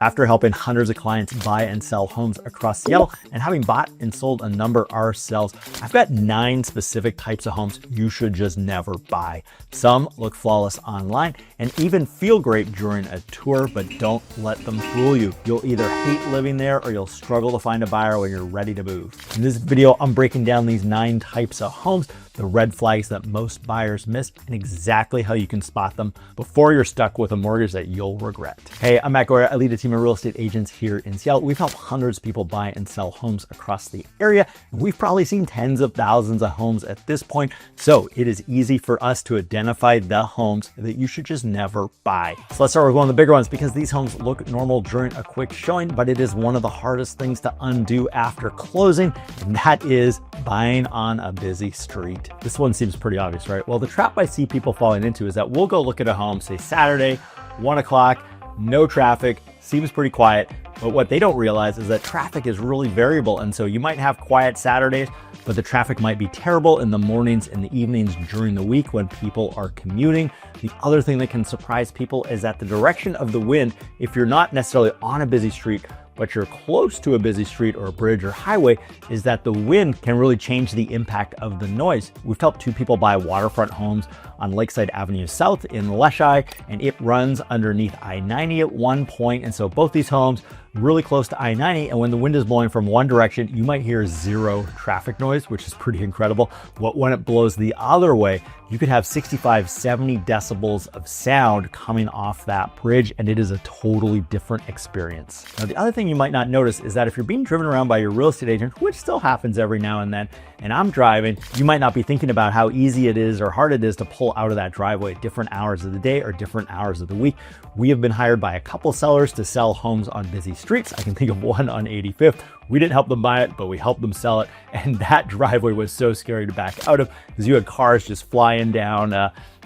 After helping hundreds of clients buy and sell homes across Seattle and having bought and sold a number ourselves, I've got 9 specific types of homes you should just never buy. Some look flawless online and even feel great during a tour, but don't let them fool you. You'll either hate living there or you'll struggle to find a buyer when you're ready to move. In this video, I'm breaking down these 9 types of homes, the red flags that most buyers miss, and exactly how you can spot them before you're stuck with a mortgage that you'll regret. Hey, I'm Matt Goyer. I lead a team of real estate agents here in Seattle. We've helped hundreds of people buy and sell homes across the area. And we've probably seen tens of thousands of homes at this point. So it is easy for us to identify the homes that you should just never buy. So let's start with one of the bigger ones, because these homes look normal during a quick showing, but it is one of the hardest things to undo after closing, and that is buying on a busy street. This one seems pretty obvious, right? Well, the trap I see people falling into is that we'll go look at a home, say Saturday, 1 o'clock, no traffic, seems pretty quiet. But what they don't realize is that traffic is really variable. And so you might have quiet Saturdays, but the traffic might be terrible in the mornings and the evenings during the week when people are commuting. The other thing that can surprise people is that the direction of the wind, if you're not necessarily on a busy street, but you're close to a busy street or a bridge or highway, is that the wind can really change the impact of the noise. We've helped 2 people buy waterfront homes on Lakeside Avenue South in Leschi, and it runs underneath I-90 at one point. And so both these homes really close to I-90, and when the wind is blowing from one direction, you might hear 0 traffic noise, which is pretty incredible. When it blows the other way, you could have 65, 70 decibels of sound coming off that bridge, and it is a totally different experience. Now, the other thing you might not notice is that if you're being driven around by your real estate agent, which still happens every now and then, and I'm driving, you might not be thinking about how easy it is or hard it is to pull out of that driveway at different hours of the day or different hours of the week. We have been hired by a couple sellers to sell homes on busy streets. I can think of one on 85th. We didn't help them buy it, but we helped them sell it. And that driveway was so scary to back out of because you had cars just flying down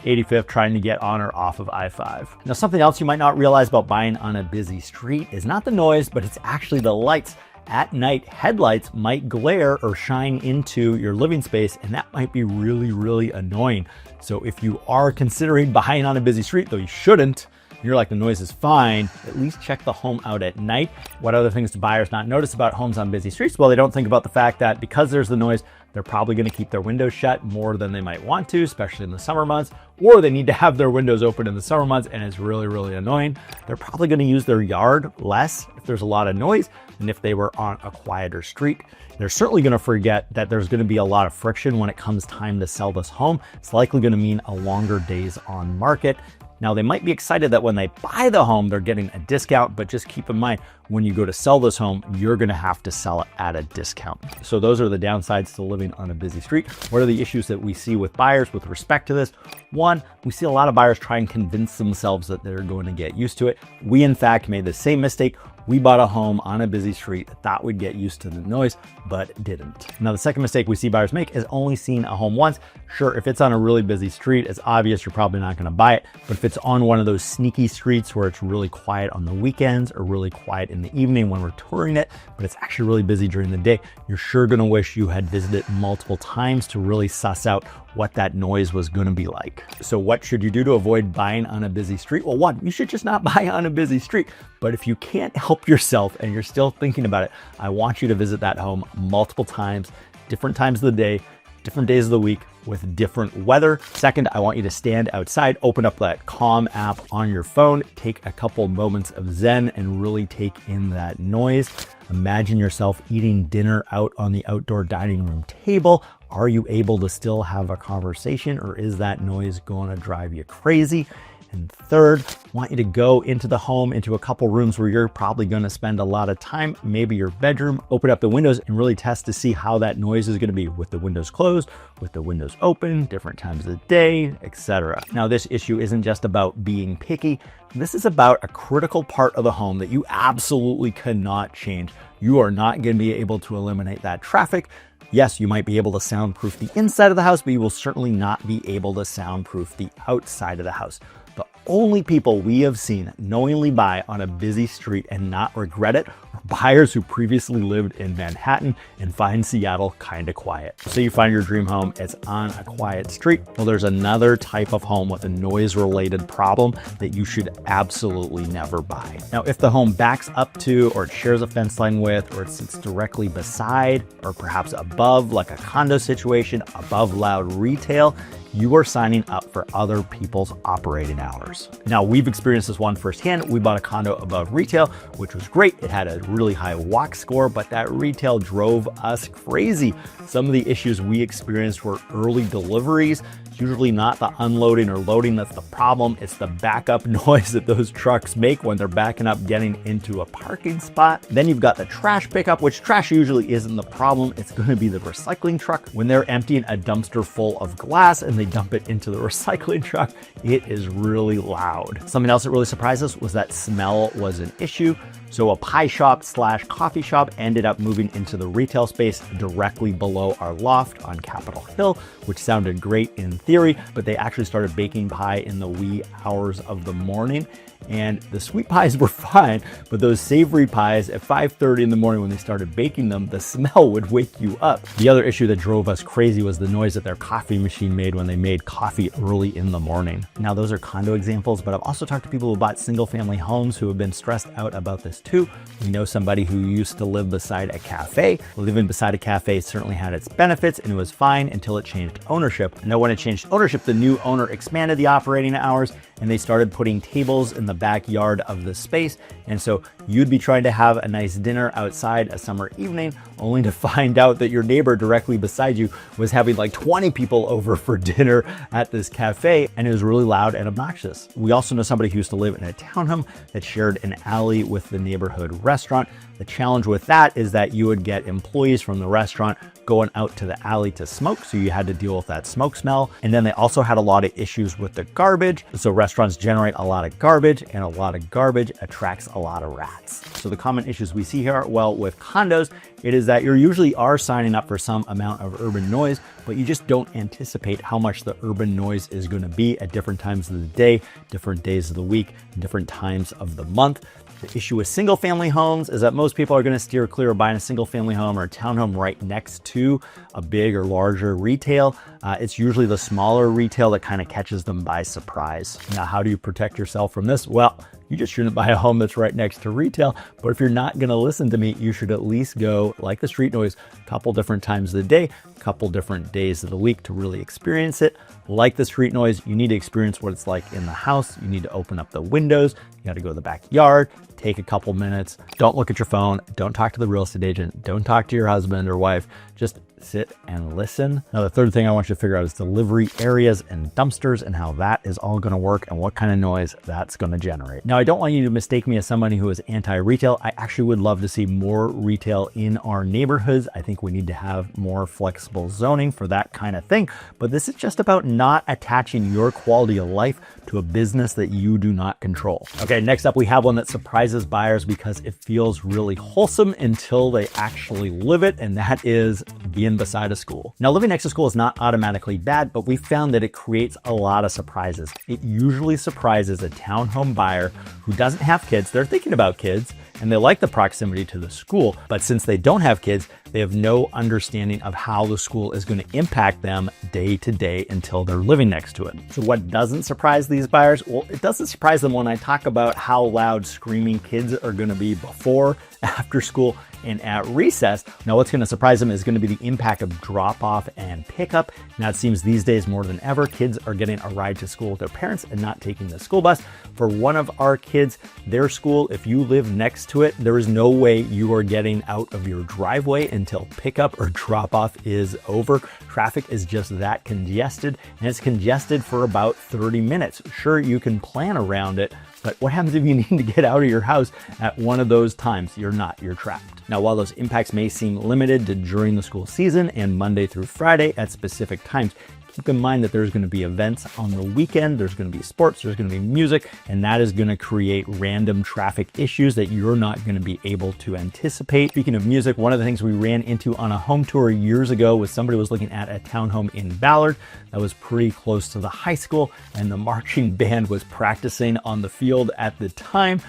85th trying to get on or off of I-5. Now, something else you might not realize about buying on a busy street is not the noise, but it's actually the lights. At night, headlights might glare or shine into your living space, and that might be really, really annoying. So if you are considering buying on a busy street, though you shouldn't, you're like, the noise is fine, at least check the home out at night. What other things do buyers not notice about homes on busy streets? Well, they don't think about the fact that because there's the noise, they're probably going to keep their windows shut more than they might want to, especially in the summer months, or they need to have their windows open in the summer months, and it's really, really annoying. They're probably going to use their yard less if there's a lot of noise than if they were on a quieter street. They're certainly going to forget that there's going to be a lot of friction when it comes time to sell this home. It's likely going to mean a longer days on market. Now, they might be excited that when they buy the home, they're getting a discount, but just keep in mind, when you go to sell this home, you're gonna have to sell it at a discount. So those are the downsides to living on a busy street. What are the issues that we see with buyers with respect to this? One, we see a lot of buyers try and convince themselves that they're going to get used to it. We, in fact, made the same mistake. We bought a home on a busy street, thought we'd get used to the noise, but didn't. Now, the second mistake we see buyers make is only seeing a home once. Sure, if it's on a really busy street, it's obvious you're probably not gonna buy it. But if it's on one of those sneaky streets where it's really quiet on the weekends or really quiet in the evening when we're touring it, but it's actually really busy during the day, you're sure gonna wish you had visited multiple times to really suss out what that noise was gonna be like. So what should you do to avoid buying on a busy street? Well, one, you should just not buy on a busy street. But if you can't help yourself and you're still thinking about it, I want you to visit that home multiple times, different times of the day, different days of the week with different weather. Second, I want you to stand outside, open up that Calm app on your phone, take a couple moments of Zen and really take in that noise. Imagine yourself eating dinner out on the outdoor dining room table. Are you able to still have a conversation, or is that noise going to drive you crazy? And third, I want you to go into the home, into a couple rooms where you're probably going to spend a lot of time, maybe your bedroom, open up the windows and really test to see how that noise is going to be with the windows closed, with the windows open, different times of the day, etc. Now, this issue isn't just about being picky. This is about a critical part of the home that you absolutely cannot change. You are not going to be able to eliminate that traffic. Yes, you might be able to soundproof the inside of the house, but you will certainly not be able to soundproof the outside of the house. The only people we have seen knowingly buy on a busy street and not regret it are buyers who previously lived in Manhattan and find Seattle kind of quiet. So you find your dream home, it's on a quiet street. Well, there's another type of home with a noise-related problem that you should absolutely never buy. Now, if the home backs up to, or it shares a fence line with, or it sits directly beside, or perhaps above, like a condo situation, above loud retail, you are signing up for other people's operating hours. Now, we've experienced this one firsthand. We bought a condo above retail, which was great. It had a really high walk score, but that retail drove us crazy. Some of the issues we experienced were early deliveries. It's usually not the unloading or loading that's the problem. It's the backup noise that those trucks make when they're backing up, getting into a parking spot. Then you've got the trash pickup, which trash usually isn't the problem. It's going to be the recycling truck. When they're emptying a dumpster full of glass and they dump it into the recycling truck, it is really loud. Something else that really surprised us was that smell was an issue. So a pie shop slash coffee shop ended up moving into the retail space directly below our loft on Capitol Hill, which sounded great in theory, but they actually started baking pie in the wee hours of the morning. And the sweet pies were fine, but those savory pies at 5:30 in the morning when they started baking them, the smell would wake you up. The other issue that drove us crazy was the noise that their coffee machine made when they made coffee early in the morning. Now, those are condo examples, but I've also talked to people who bought single family homes who have been stressed out about this too. We know somebody who used to live beside a cafe. Living beside a cafe certainly had its benefits and it was fine until it changed ownership. And when it changed ownership, the new owner expanded the operating hours and they started putting tables in the backyard of the space. And so you'd be trying to have a nice dinner outside a summer evening, only to find out that your neighbor directly beside you was having like 20 people over for dinner at this cafe, and it was really loud and obnoxious. We also know somebody who used to live in a townhome that shared an alley with the neighborhood restaurant. The challenge with that is that you would get employees from the restaurant going out to the alley to smoke, so you had to deal with that smoke smell. And then they also had a lot of issues with the garbage. So restaurants generate a lot of garbage, and a lot of garbage attracts a lot of rats. So the common issues we see here, well, with condos, it is that you usually are signing up for some amount of urban noise, but you just don't anticipate how much the urban noise is going to be at different times of the day, different days of the week, different times of the month. The issue with single family homes is that most people are going to steer clear of buying a single family home or a townhome right next to a big or larger retail. It's usually the smaller retail that kind of catches them by surprise. Now, how do you protect yourself from this? Well, you just shouldn't buy a home that's right next to retail. But if you're not going to listen to me, you should at least go, like the street noise, a couple different times of the day, a couple different days of the week to really experience it. Like the street noise, you need to experience what it's like in the house. You need to open up the windows. You got to go to the backyard, take a couple minutes. Don't look at your phone. Don't talk to the real estate agent. Don't talk to your husband or wife. Just sit and listen. Now, the third thing I want you to figure out is delivery areas and dumpsters and how that is all going to work and what kind of noise that's going to generate. Now, I don't want you to mistake me as somebody who is anti-retail. I actually would love to see more retail in our neighborhoods. I think we need to have more flexible zoning for that kind of thing. But this is just about not attaching your quality of life to a business that you do not control. Okay, next up, we have one that surprises buyers because it feels really wholesome until they actually live it, and that is being beside a school. Now, living next to school is not automatically bad, but we found that it creates a lot of surprises. It usually surprises a townhome buyer who doesn't have kids. They're thinking about kids and they like the proximity to the school, but since they don't have kids, they have no understanding of how the school is going to impact them day to day until they're living next to it. So what doesn't surprise these buyers? Well, it doesn't surprise them when I talk about how loud screaming kids are going to be before, after school, and at recess. Now, what's going to surprise them is going to be the impact of drop off and pickup. Now, it seems these days more than ever, kids are getting a ride to school with their parents and not taking the school bus. For one of our kids, their school, if you live next to it, there is no way you are getting out of your driveway until pickup or drop off is over. Traffic is just that congested, and it's congested for about 30 minutes. Sure, you can plan around it, but what happens if you need to get out of your house at one of those times? You're trapped. Now, while those impacts may seem limited to during the school season and Monday through Friday at specific times, keep in mind that there's going to be events on the weekend, there's going to be sports, there's going to be music, and that is going to create random traffic issues that you're not going to be able to anticipate. Speaking of music, one of the things we ran into on a home tour years ago was somebody was looking at a townhome in Ballard that was pretty close to the high school, and the marching band was practicing on the field at the time.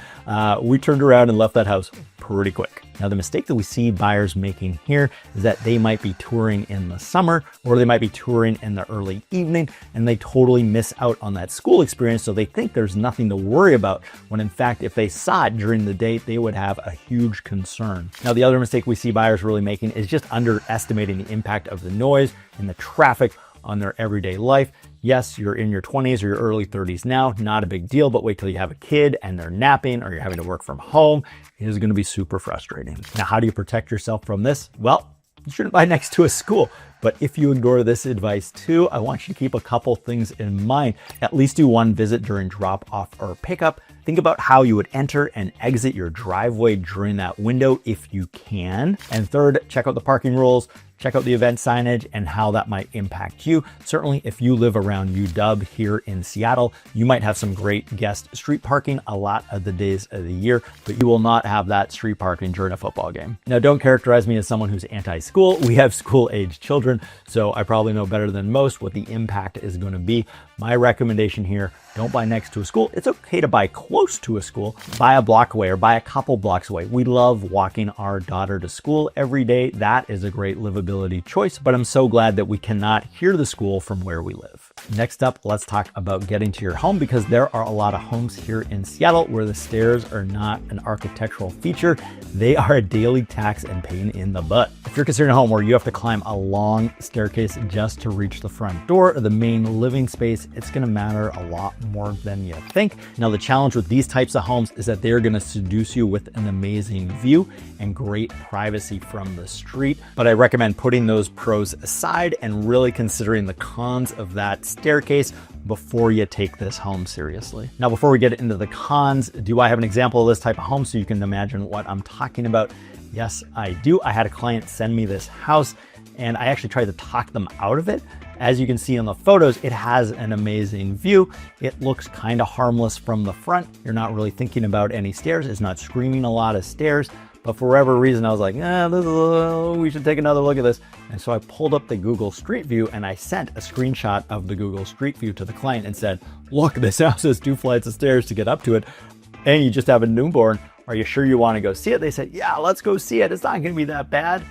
we turned around and left that house pretty quick. Now, the mistake that we see buyers making here is that they might be touring in the summer or they might be touring in the early evening and they totally miss out on that school experience. So they think there's nothing to worry about when in fact, if they saw it during the day, they would have a huge concern. Now, the other mistake we see buyers really making is just underestimating the impact of the noise and the traffic on their everyday life. Yes, you're in your 20s or your early 30s now, not a big deal, but wait till you have a kid and they're napping or you're having to work from home. It is going to be super frustrating. Now, how do you protect yourself from this? Well, you shouldn't buy next to a school. But if you ignore this advice too, I want you to keep a couple things in mind. At least do one visit during drop off or pickup. Think about how you would enter and exit your driveway during that window if you can. And third, check out the parking rules, check out the event signage and how that might impact you. Certainly, if you live around UW here in Seattle, you might have some great guest street parking a lot of the days of the year, but you will not have that street parking during a football game. Now, don't characterize me as someone who's anti-school. We have school-age children, so I probably know better than most what the impact is going to be. My recommendation here, don't buy next to a school. It's okay to buy close to a school. Buy a block away or buy a couple blocks away. We love walking our daughter to school every day. That is a great livability choice, but I'm so glad that we cannot hear the school from where we live. Next up, let's talk about getting to your home because there are a lot of homes here in Seattle where the stairs are not an architectural feature. They are a daily tax and pain in the butt. If you're considering a home where you have to climb a long staircase just to reach the front door or the main living space, it's going to matter a lot more than you think. Now, the challenge with these types of homes is that they're going to seduce you with an amazing view and great privacy from the street. But I recommend putting those pros aside and really considering the cons of that staircase before you take this home seriously. Now, before we get into the cons, do I have an example of this type of home so you can imagine what I'm talking about? Yes, I do. I had a client send me this house and I actually tried to talk them out of it. As you can see in the photos, it has an amazing view. It looks kind of harmless from the front. You're not really thinking about any stairs. It's not screaming a lot of stairs. But for whatever reason, I was like, we should take another look at this. And so I pulled up the Google Street View and I sent a screenshot of the Google Street View to the client and said, look, this house has 2 flights of stairs to get up to it. And you just have a newborn. Are you sure you want to go see it? They said, yeah, let's go see it. It's not going to be that bad.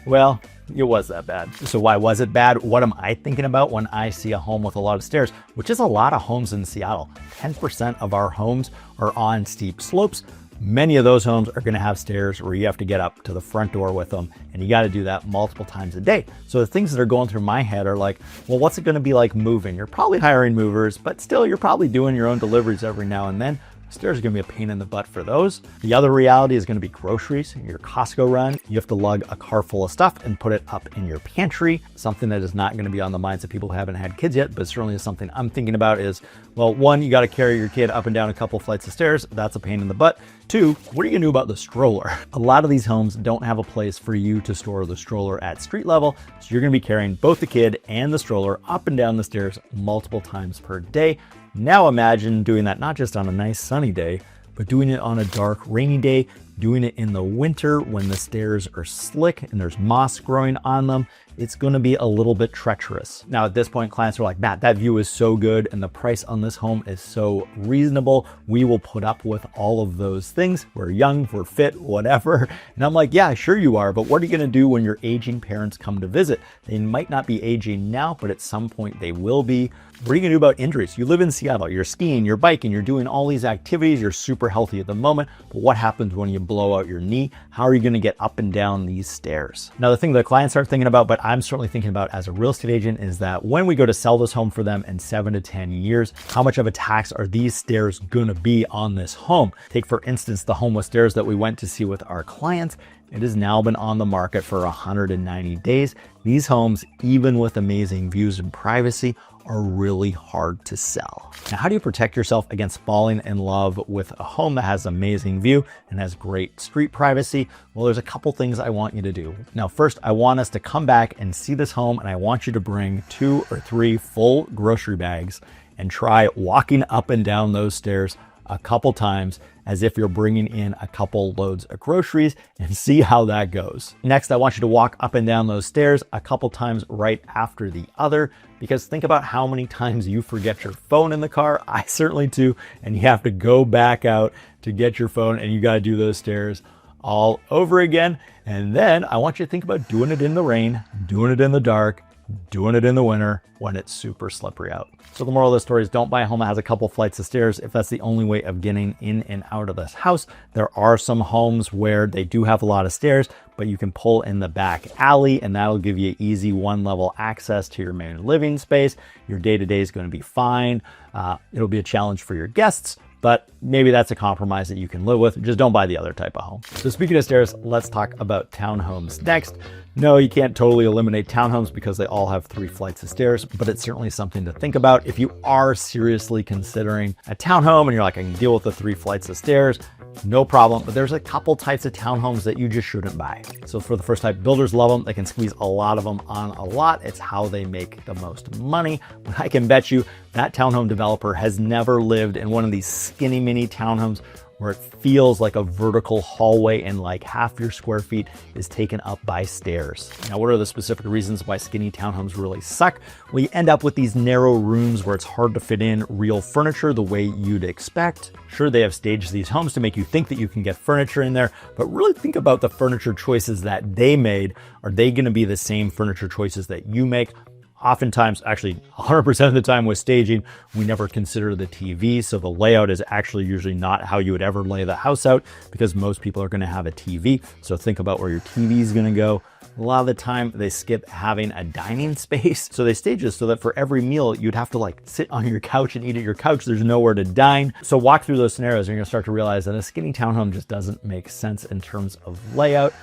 Well, it was that bad. So why was it bad? What am I thinking about when I see a home with a lot of stairs, which is a lot of homes in Seattle? 10% of our homes are on steep slopes. Many of those homes are going to have stairs where you have to get up to the front door with them, and you got to do that multiple times a day. So the things that are going through my head are like, well, what's it going to be like moving? You're probably hiring movers, but still you're probably doing your own deliveries every now and then. Stairs are going to be a pain in the butt for those. The other reality is going to be groceries, your Costco run. You have to lug a car full of stuff and put it up in your pantry. Something that is not going to be on the minds of people who haven't had kids yet, but certainly is something I'm thinking about is, well, one, you got to carry your kid up and down a couple flights of stairs. That's a pain in the butt. 2, what are you going to do about the stroller? A lot of these homes don't have a place for you to store the stroller at street level. So you're going to be carrying both the kid and the stroller up and down the stairs multiple times per day. Now imagine doing that not just on a nice sunny day, but doing it on a dark, rainy day, doing it in the winter when the stairs are slick and there's moss growing on them. It's going to be a little bit treacherous. Now, at this point, clients are like, Matt, that view is so good and the price on this home is so reasonable. We will put up with all of those things. We're young, we're fit, whatever. And I'm like, yeah, sure you are. But what are you going to do when your aging parents come to visit? They might not be aging now, but at some point they will be. What are you going to do about injuries? You live in Seattle, you're skiing, you're biking, you're doing all these activities, you're super healthy at the moment, but what happens when you blow out your knee? How are you going to get up and down these stairs? Now, the thing that clients are thinking about, but I'm certainly thinking about as a real estate agent, is that when we go to sell this home for them in 7 to 10 years, how much of a tax are these stairs going to be on this home? Take, for instance, the home with stairs that we went to see with our clients. It has now been on the market for 190 days. These homes, even with amazing views and privacy, are really hard to sell. Now, how do you protect yourself against falling in love with a home that has amazing view and has great street privacy? Well, there's a couple things I want you to do. Now, first, I want us to come back and see this home, and I want you to bring 2 or 3 full grocery bags and try walking up and down those stairs a couple times as if you're bringing in a couple loads of groceries and see how that goes. Next, I want you to walk up and down those stairs a couple times right after the other, because think about how many times you forget your phone in the car. I certainly do. And you have to go back out to get your phone, and you got to do those stairs all over again. And then I want you to think about doing it in the rain, doing it in the dark, doing it in the winter when it's super slippery out. So the moral of the story is don't buy a home that has a couple flights of stairs if that's the only way of getting in and out of this house. There are some homes where they do have a lot of stairs, but you can pull in the back alley, and that'll give you easy one-level access to your main living space. Your day-to-day is going to be fine. It'll be a challenge for your guests, but maybe that's a compromise that you can live with. Just don't buy the other type of home. So speaking of stairs, let's talk about townhomes next. No, you can't totally eliminate townhomes because they all have 3 flights of stairs, but it's certainly something to think about. If you are seriously considering a townhome and you're like, I can deal with the 3 flights of stairs, no problem. But there's a couple types of townhomes that you just shouldn't buy. So for the first type, builders love them. They can squeeze a lot of them on a lot. It's how they make the most money. But I can bet you that townhome developer has never lived in one of these skinny mini townhomes where it feels like a vertical hallway and like half your square feet is taken up by stairs. Now, what are the specific reasons why skinny townhomes really suck? Well, you end up with these narrow rooms where it's hard to fit in real furniture the way you'd expect. Sure, they have staged these homes to make you think that you can get furniture in there, but really think about the furniture choices that they made. Are they going to be the same furniture choices that you make? Oftentimes, actually 100% of the time with staging, we never consider the TV. So the layout is actually usually not how you would ever lay the house out, because most people are going to have a TV. So think about where your TV is going to go. A lot of the time they skip having a dining space. So they stage this so that for every meal, you'd have to like sit on your couch and eat at your couch. There's nowhere to dine. So walk through those scenarios and you're going to start to realize that a skinny townhome just doesn't make sense in terms of layout.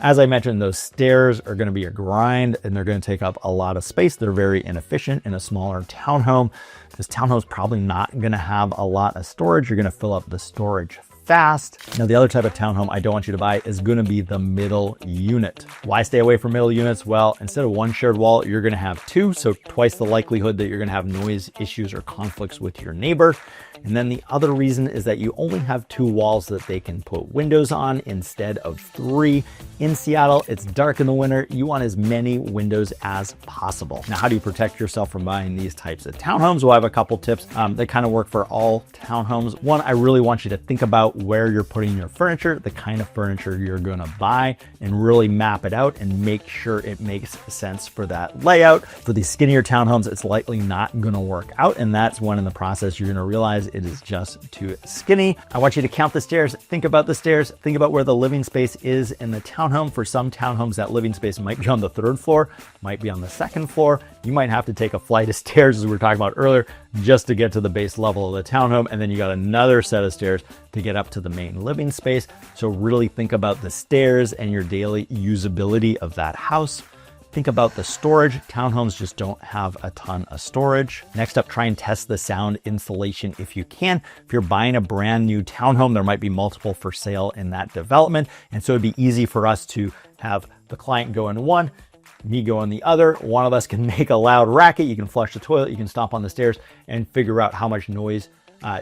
As I mentioned, those stairs are going to be a grind and they're going to take up a lot of space. They're very inefficient in a smaller townhome. This townhome is probably not going to have a lot of storage. You're going to fill up the storage fast. Now, the other type of townhome I don't want you to buy is going to be the middle unit. Why stay away from middle units? Well, instead of one shared wall, you're going to have 2. So twice the likelihood that you're going to have noise issues or conflicts with your neighbor. And then the other reason is that you only have 2 walls that they can put windows on instead of 3. In Seattle, it's dark in the winter. You want as many windows as possible. Now, how do you protect yourself from buying these types of townhomes? Well, I have a couple tips that kind of work for all townhomes. One, I really want you to think about where you're putting your furniture, the kind of furniture you're going to buy, and really map it out and make sure it makes sense for that layout. For these skinnier townhomes, it's likely not going to work out. And that's when in the process, you're going to realize it is just too skinny. I want you to count the stairs. Think about the stairs. Think about where the living space is in the townhome. For some townhomes, that living space might be on the 3rd floor, might be on the 2nd floor. You might have to take a flight of stairs, as we were talking about earlier, just to get to the base level of the townhome. And then you got another set of stairs to get up to the main living space. So really think about the stairs and your daily usability of that house. Think about the storage. Townhomes just don't have a ton of storage. Next up, try and test the sound insulation if you can. If you're buying a brand new townhome, there might be multiple for sale in that development. And so it'd be easy for us to have the client go in one, me go in the other. One of us can make a loud racket. You can flush the toilet, you can stomp on the stairs and figure out how much noise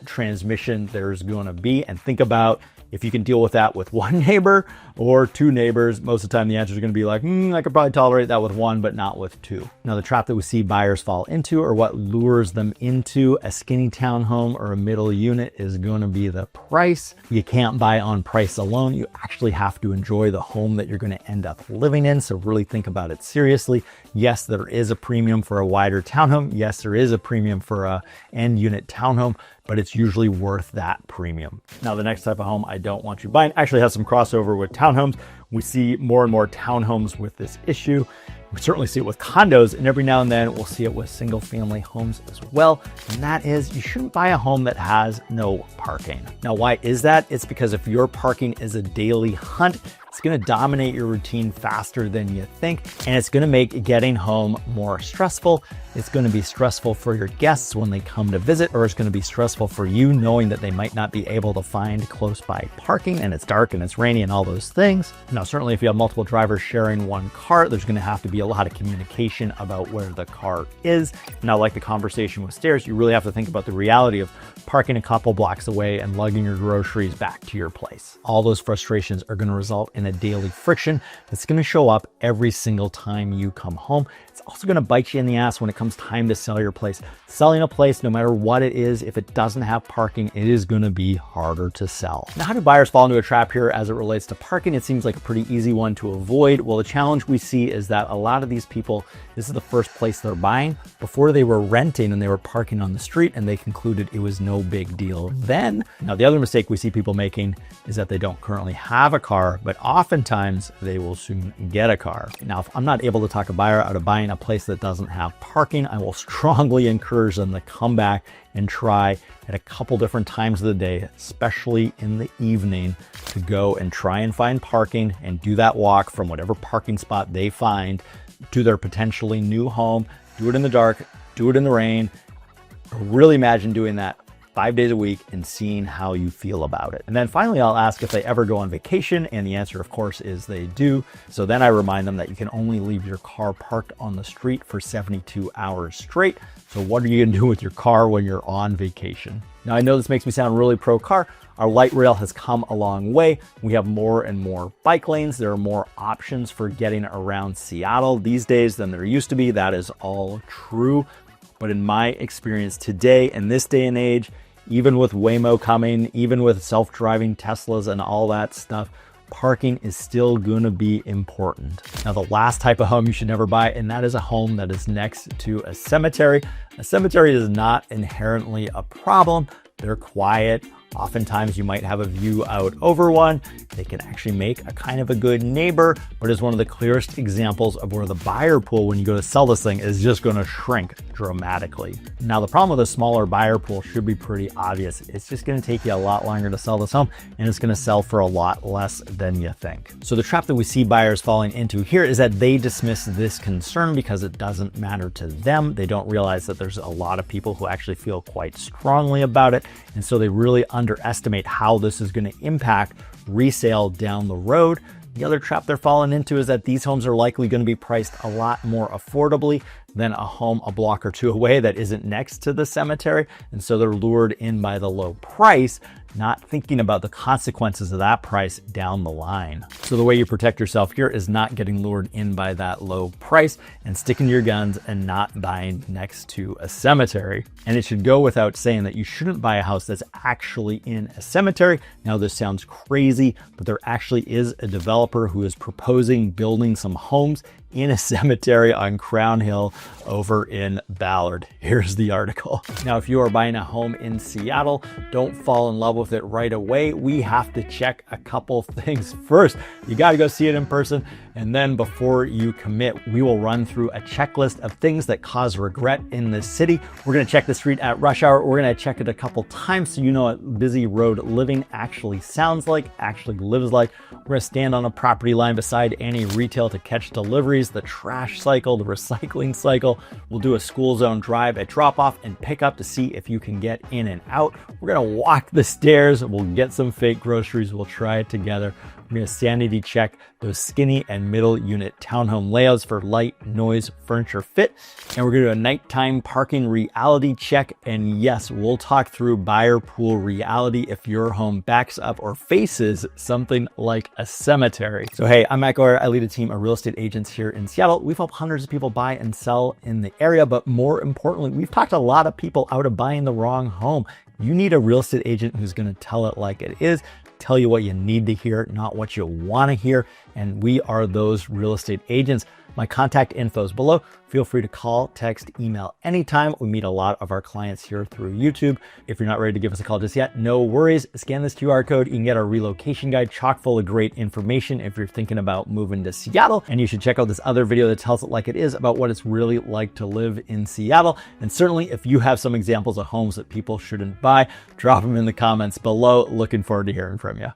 transmission there's going to be, and think about if you can deal with that with one neighbor or 2 neighbors. Most of the time the answer is going to be like, I could probably tolerate that with 1, but not with 2. Now, the trap that we see buyers fall into, or what lures them into a skinny townhome or a middle unit, is going to be the price. You can't buy on price alone. You actually have to enjoy the home that you're going to end up living in. So really think about it seriously. Yes, there is a premium for a wider townhome. Yes, there is a premium for a end unit townhome, but it's usually worth that premium. Now, the next type of home I don't want you buying actually has some crossover with townhomes. We see more and more townhomes with this issue. We certainly see it with condos, and every now and then we'll see it with single family homes as well. And that is, you shouldn't buy a home that has no parking. Now, why is that? It's because if your parking is a daily hunt, It's going to dominate your routine faster than you think, and it's going to make getting home more stressful. It's going to be stressful for your guests when they come to visit, or it's going to be stressful for you knowing that they might not be able to find close by parking, and it's dark and it's rainy and all those things. Now, certainly if you have multiple drivers sharing one car, there's going to have to be a lot of communication about where the car is. Now, like the conversation with stairs, you really have to think about the reality of parking a couple blocks away and lugging your groceries back to your place. All those frustrations are going to result in a daily friction that's going to show up every single time you come home. It's also going to bite you in the ass when it comes time to sell your place. Selling a place, no matter what it is, if it doesn't have parking, it is going to be harder to sell. Now, how do buyers fall into a trap here as it relates to parking? It seems like a pretty easy one to avoid. Well, the challenge we see is that a lot of these people, this is the first place they're buying. Before, they were renting and they were parking on the street, and they concluded it was no big deal then. Now, the other mistake we see people making is that they don't currently have a car, but oftentimes they will soon get a car. Now, if I'm not able to talk a buyer out of buying a place that doesn't have parking, I will strongly encourage them to come back and try at a couple different times of the day, especially in the evening, to go and try and find parking and do that walk from whatever parking spot they find to their potentially new home. Do it in the dark, do it in the rain. Really imagine doing that 5 days a week and seeing how you feel about it. And then finally, I'll ask if they ever go on vacation, and the answer, of course, is they do. So then I remind them that you can only leave your car parked on the street for 72 hours straight. So what are you gonna do with your car when you're on vacation? Now, I know this makes me sound really pro-car. Our light rail has come a long way. We have more and more bike lanes. There are more options for getting around Seattle these days than there used to be. That is all true. But in my experience today, in this day and age, even with Waymo coming, even with self-driving Teslas and all that stuff, parking is still gonna be important. Now, the last type of home you should never buy, and that is a home that is next to a cemetery. A cemetery is not inherently a problem. They're quiet. Oftentimes you might have a view out over one. They can actually make a kind of a good neighbor, but it's one of the clearest examples of where the buyer pool, when you go to sell this thing, is just going to shrink dramatically. Now, the problem with a smaller buyer pool should be pretty obvious. It's just going to take you a lot longer to sell this home, and it's going to sell for a lot less than you think. So the trap that we see buyers falling into here is that they dismiss this concern because it doesn't matter to them. They don't realize that there's a lot of people who actually feel quite strongly about it, and so they really underestimate how this is going to impact resale down the road. The other trap they're falling into is that these homes are likely going to be priced a lot more affordably than a home a block or two away that isn't next to the cemetery. And so they're lured in by the low price, not thinking about the consequences of that price down the line. So the way you protect yourself here is not getting lured in by that low price and sticking to your guns and not buying next to a cemetery. And it should go without saying that you shouldn't buy a house that's actually in a cemetery. Now, this sounds crazy, but there actually is a developer who is proposing building some homes in a cemetery on Crown Hill over in Ballard. Here's the article. Now, if you are buying a home in Seattle, don't fall in love with it right away. We have to check a couple things first. You got to go see it in person. And then before you commit, we will run through a checklist of things that cause regret in this city. We're going to check the street at rush hour. We're going to check it a couple times so you know what busy road living actually sounds like, actually lives like. We're going to stand on a property line beside any retail to catch deliveries, the trash cycle, the recycling cycle. We'll do a school zone drive at drop off and pick up to see if you can get in and out. We're going to walk the stairs. We'll get some fake groceries. We'll try it together. We're going to sanity check those skinny and middle unit townhome layouts for light, noise, furniture fit. And we're going to do a nighttime parking reality check. And yes, we'll talk through buyer pool reality if your home backs up or faces something like a cemetery. So hey, I'm Matt Goyer. I lead a team of real estate agents here in Seattle. We've helped hundreds of people buy and sell in the area, but more importantly, we've talked a lot of people out of buying the wrong home. You need a real estate agent who's going to tell it like it is, tell you what you need to hear, not what you want to hear. And we are those real estate agents. My contact info is below. Feel free to call, text, email anytime. We meet a lot of our clients here through YouTube. If you're not ready to give us a call just yet, no worries. Scan this QR code. You can get our relocation guide chock full of great information if you're thinking about moving to Seattle. And you should check out this other video that tells it like it is about what it's really like to live in Seattle. And certainly if you have some examples of homes that people shouldn't buy, drop them in the comments below. Looking forward to hearing from you.